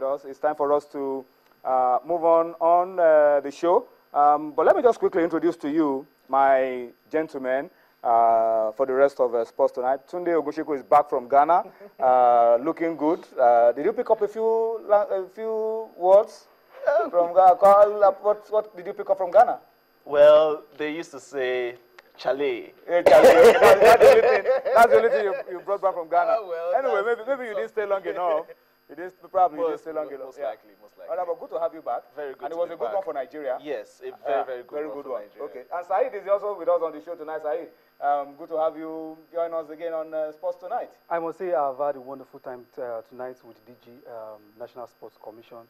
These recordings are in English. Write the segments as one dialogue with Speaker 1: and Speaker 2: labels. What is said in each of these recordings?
Speaker 1: with us. It's time for us to move on the show. But let me just quickly introduce to you my gentlemen for the rest of sports tonight. Tunde Ogushiku is back from Ghana, looking good. Did you pick up a few words from Ghana? What did you pick up from Ghana?
Speaker 2: Well, they used to say Chale.
Speaker 1: That's the only thing you brought back from Ghana.
Speaker 2: Well,
Speaker 1: anyway, maybe you didn't stay long enough. You didn't stay long enough.
Speaker 2: Most likely.
Speaker 1: All right, but good to have you back.
Speaker 2: Very good.
Speaker 1: And it was a good one for Nigeria.
Speaker 2: Yes, a very good one for Nigeria.
Speaker 1: Okay. And Saeed is also with us on the show tonight. Saeed, good to have you join us again on Sports Tonight.
Speaker 3: I must say I've had a wonderful time tonight with DG, National Sports Commission.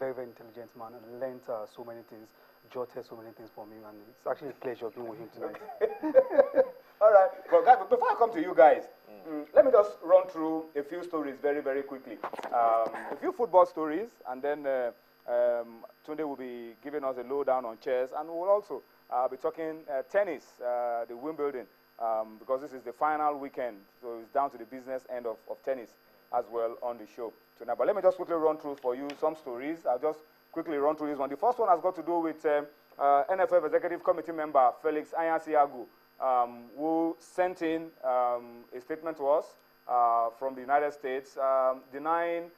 Speaker 3: Very, very intelligent man, and learned so many things, jotted so many things for me, and it's actually a pleasure being with him tonight.
Speaker 1: All right, but guys, before I come to you guys, let me just run through a few stories very, very quickly. A few football stories, and then Tunde will be giving us a lowdown on chess, and we'll also be talking tennis, the Wimbledon, because this is the final weekend, so it's down to the business end of tennis as well on the show tonight. But let me just quickly run through for you some stories. I'll just quickly run through this one. The first one has got to do with NFF Executive Committee member Felix Anyasiagu, who sent in a statement to us from the United States denying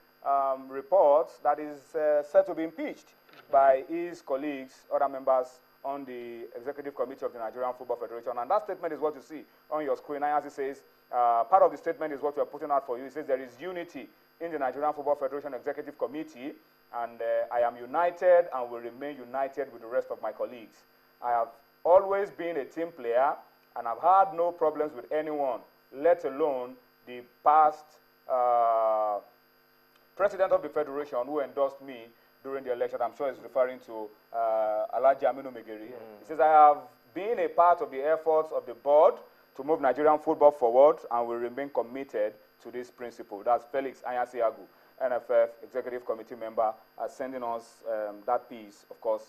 Speaker 1: reports that is said to be impeached by his colleagues, other members on the Executive Committee of the Nigerian Football Federation. And that statement is what you see on your screen. Anyasi says, part of the statement is what we are putting out for you. It says there is unity in the Nigerian Football Federation Executive Committee, and I am united and will remain united with the rest of my colleagues. I have always been a team player, and I've had no problems with anyone, let alone the past president of the federation who endorsed me during the election. I'm sure he's referring to Alhaji Aminu Megeri. He says, I have been a part of the efforts of the board to move Nigerian football forward and will remain committed to this principle. That's Felix Anyasiagu, NFF Executive Committee member, sending us that piece, of course,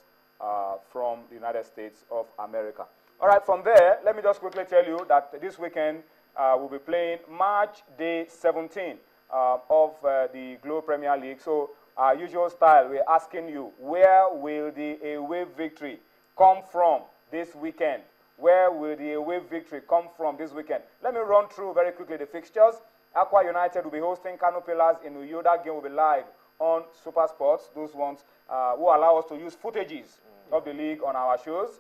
Speaker 1: from the United States of America. All right, from there, let me just quickly tell you that this weekend we'll be playing March Day 17 of the Globe Premier League. So, our usual style, we're asking you, where will the away victory come from this weekend? Where will the away victory come from this weekend? Let me run through very quickly the fixtures. Aqua United will be hosting Kano Pillars in Uyo. That game will be live on Super Sports. Those ones will allow us to use footages of the league on our shows.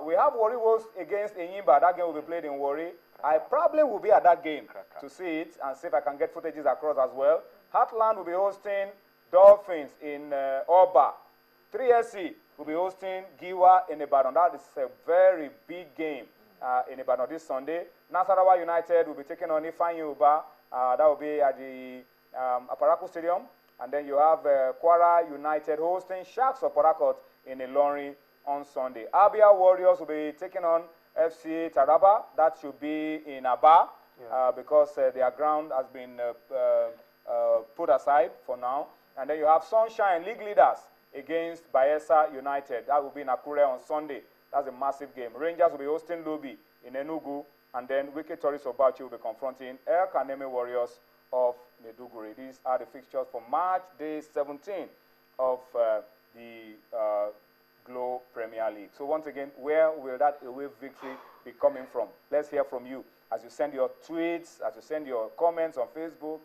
Speaker 1: We have Warri Wolves against Enyimba. That game will be played in Warri. I probably will be at that game to see it and see if I can get footages across as well. Heartland will be hosting Dolphins in Oba. 3SC will be hosting Giwa in Ibadan. That is a very big game in Ibadan this Sunday. Nasarawa United will be taking on Ifeanyi Uba. That will be at the Aparaku Stadium. And then you have Kwara United hosting Sharks of Port Harcourt in Ilorin on Sunday. Abia Warriors will be taking on FC Taraba. That should be in Aba because their ground has been put aside for now. And then you have Sunshine League leaders against Bayelsa United. That will be in Akure on Sunday. That's a massive game. Rangers will be hosting Lobi in Enugu. And then Wiki Tourists of Bauchi will be confronting El Kaneme Warriors of Maiduguri. These are the fixtures for March Day 17 of the Globe Premier League. So once again, where will that away victory be coming from? Let's hear from you. As you send your tweets, as you send your comments on Facebook,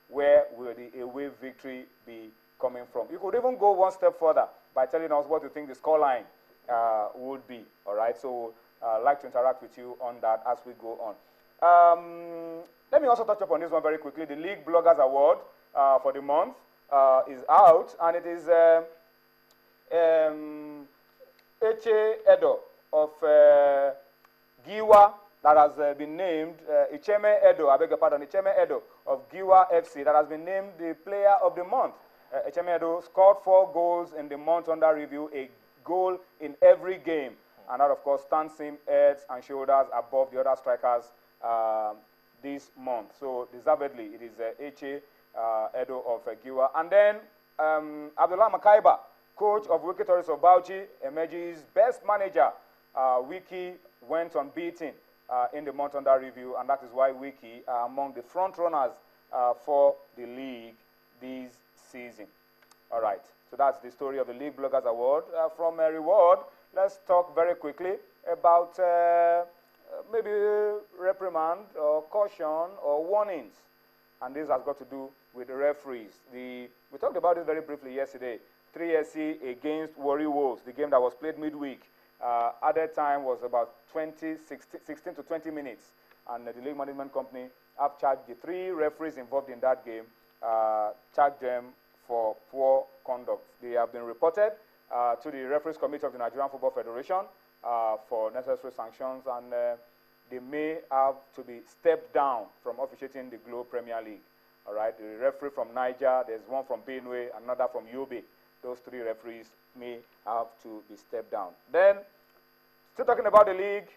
Speaker 1: where will the away victory be coming from? You could even go one step further by telling us what you think the scoreline would be. All right, so I'd like to interact with you on that as we go on. Let me also touch upon this one very quickly. The League Bloggers Award for the month is out, and it is Eche Edo of Giwa that has been named Icheme Edo, I beg your pardon, Icheme Edo of Giwa FC that has been named the Player of the Month. Icheme Edo scored 4 goals in the month under review, a goal in every game. And that, of course, stands him heads and shoulders above the other strikers this month. So, deservedly, it is Eche Edo of Giwa. And then, Abdullah Makaiba, coach of Wiki Tourists of Bauchi, emerges best manager. Wiki went unbeaten in the month under review, and that is why Wiki are among the front runners for the league this season. All right. So that's the story of the League Bloggers Award. From a reward, let's talk very quickly about maybe reprimand or caution or warnings. And this has got to do with the referees. We talked about it very briefly yesterday. 3SC against Warri Wolves, the game that was played midweek. Added time was about 16 to 20 minutes. And the league management company have charged the 3 referees involved in that game, charged them for poor conduct. They have been reported to the Referees Committee of the Nigerian Football Federation for necessary sanctions, and they may have to be stepped down from officiating the Globe Premier League. All right, the referee from Niger, there's one from Benue, another from Yobe. Those 3 referees may have to be stepped down. Then, still talking about the league,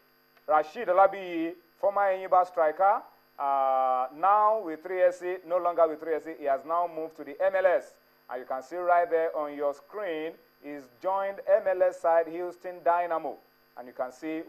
Speaker 1: Rashid Alabi, former Enyimba striker, now with 3SC, no longer with 3SC, he has now moved to the MLS. And you can see right there on your screen, he's joined MLS side Houston Dynamo. And you can see